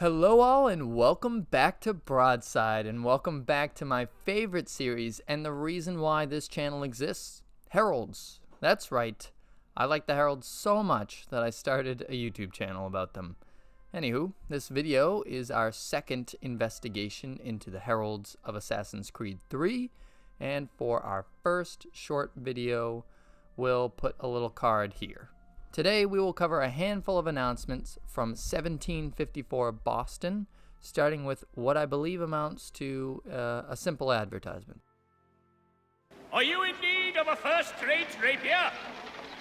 Hello all and welcome back to Broadside and welcome back to my favorite series and the reason why this channel exists, heralds. That's right, I like the heralds so much that I started a YouTube channel about them. Anywho, this video is our second investigation into the heralds of Assassin's Creed 3, and for our first short video, we'll put a little card here. Today we will cover a handful of announcements from 1754 Boston, starting with what I believe amounts to a simple advertisement. Are you in need of a first-rate rapier?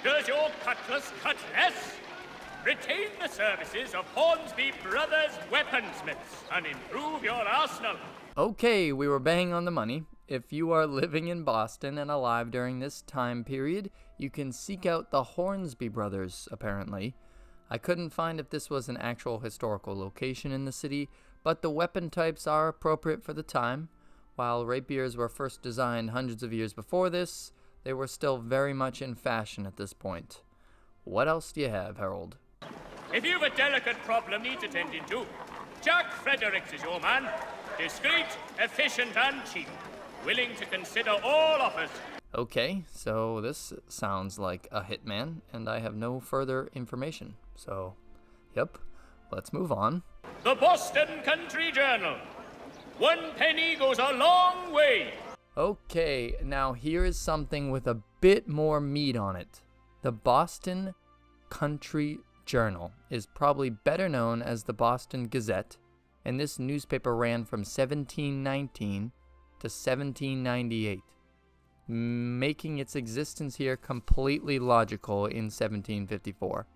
Does your cutlass cut less? Retain the services of Hornsby Brothers Weaponsmiths and improve your arsenal. Okay, we were bang on the money. If you are living in Boston and alive during this time period, you can seek out the Hornsby brothers, apparently. I couldn't find if this was an actual historical location in the city, but the weapon types are appropriate for the time. While rapiers were first designed hundreds of years before this, they were still very much in fashion at this point. What else do you have, Harold? If you've a delicate problem needs attending to, Jack Fredericks is your man. Discreet, efficient, and cheap. Willing to consider all offers. Okay, so this sounds like a hitman, and I have no further information. So, yep, let's move on. The Boston Country Journal. 1 penny goes a long way. Okay, now here is something with a bit more meat on it. The Boston Country Journal is probably better known as the Boston Gazette, and this newspaper ran from 1719 to 1798, making its existence here completely logical in 1754.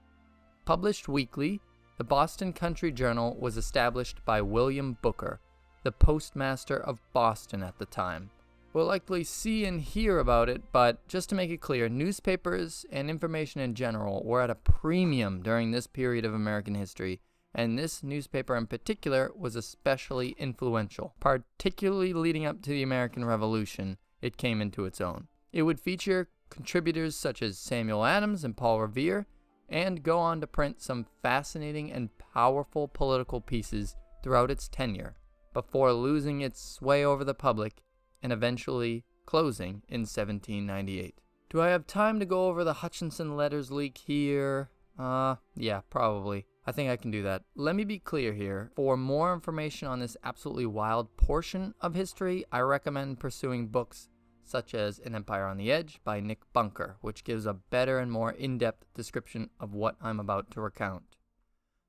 Published weekly, the Boston Country Journal was established by William Booker, the postmaster of Boston at the time. We'll likely see and hear about it, but just to make it clear, newspapers and information in general were at a premium during this period of American history, and this newspaper in particular was especially influential. Particularly leading up to the American Revolution, it came into its own. It would feature contributors such as Samuel Adams and Paul Revere, and go on to print some fascinating and powerful political pieces throughout its tenure, before losing its sway over the public and eventually closing in 1798. Do I have time to go over the Hutchinson letters leak here? Yeah, probably. I think I can do that. Let me be clear here. For more information on this absolutely wild portion of history, I recommend pursuing books such as An Empire on the Edge by Nick Bunker, which gives a better and more in-depth description of what I'm about to recount.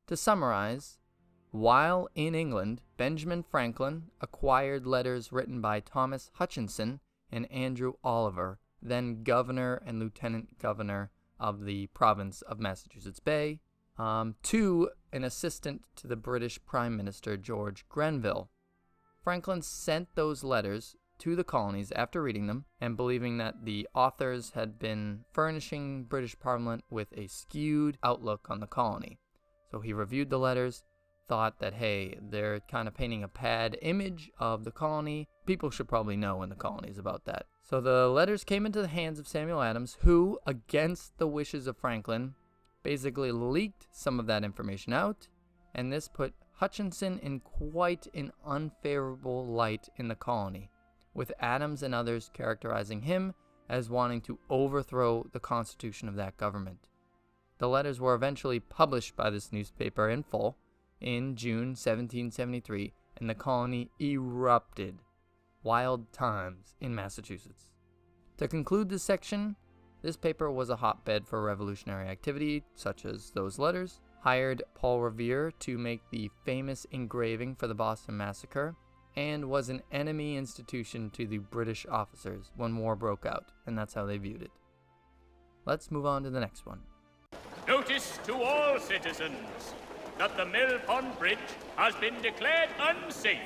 To summarize, while in England, Benjamin Franklin acquired letters written by Thomas Hutchinson and Andrew Oliver, then governor and lieutenant governor of the province of Massachusetts Bay, to an assistant to the British Prime Minister George Grenville. Franklin sent those letters to the colonies after reading them and believing that the authors had been furnishing British Parliament with a skewed outlook on the colony. So he reviewed the letters, thought that, hey, they're kind of painting a bad image of the colony. People should probably know in the colonies about that. So the letters came into the hands of Samuel Adams, who, against the wishes of Franklin, basically leaked some of that information out, and this put Hutchinson in quite an unfavorable light in the colony, with Adams and others characterizing him as wanting to overthrow the constitution of that government. The letters were eventually published by this newspaper in full in June 1773, and the colony erupted. Wild times in Massachusetts. To conclude this section, this paper was a hotbed for revolutionary activity, such as those letters, hired Paul Revere to make the famous engraving for the Boston Massacre, and was an enemy institution to the British officers when war broke out, and that's how they viewed it. Let's move on to the next one. Notice to all citizens that the Mill Pond Bridge has been declared unsafe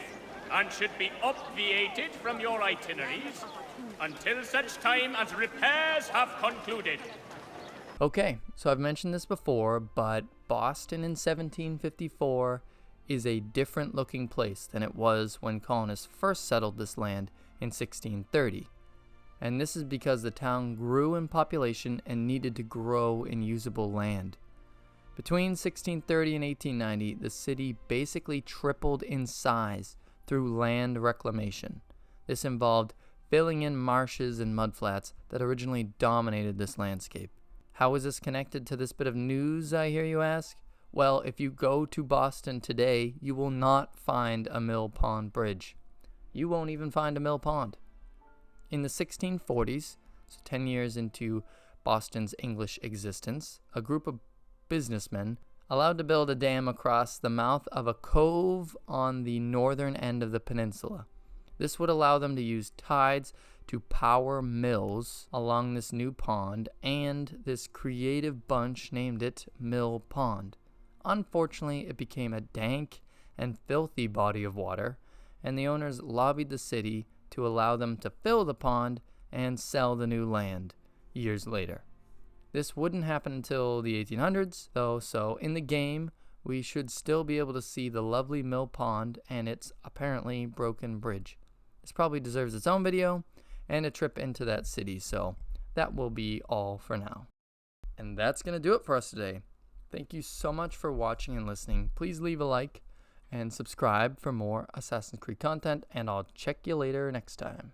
and should be obviated from your itineraries until such time as repairs have concluded. Okay, so I've mentioned this before, but Boston in 1754 is a different looking place than it was when colonists first settled this land in 1630. And this is because the town grew in population and needed to grow in usable land. Between 1630 and 1890, the city basically tripled in size through land reclamation. This involved filling in marshes and mudflats that originally dominated this landscape. How is this connected to this bit of news, I hear you ask? Well, if you go to Boston today, you will not find a mill pond bridge. You won't even find a mill pond. In the 1640s, so 10 years into Boston's English existence, a group of businessmen allowed to build a dam across the mouth of a cove on the northern end of the peninsula. This would allow them to use tides to power mills along this new pond, and this creative bunch named it Mill Pond. Unfortunately, it became a dank and filthy body of water, and the owners lobbied the city to allow them to fill the pond and sell the new land years later. This wouldn't happen until the 1800s, though, so in the game, we should still be able to see the lovely Mill Pond and its apparently broken bridge. This probably deserves its own video and a trip into that city, so that will be all for now. And that's going to do it for us today. Thank you so much for watching and listening. Please leave a like and subscribe for more Assassin's Creed content, and I'll check you later next time.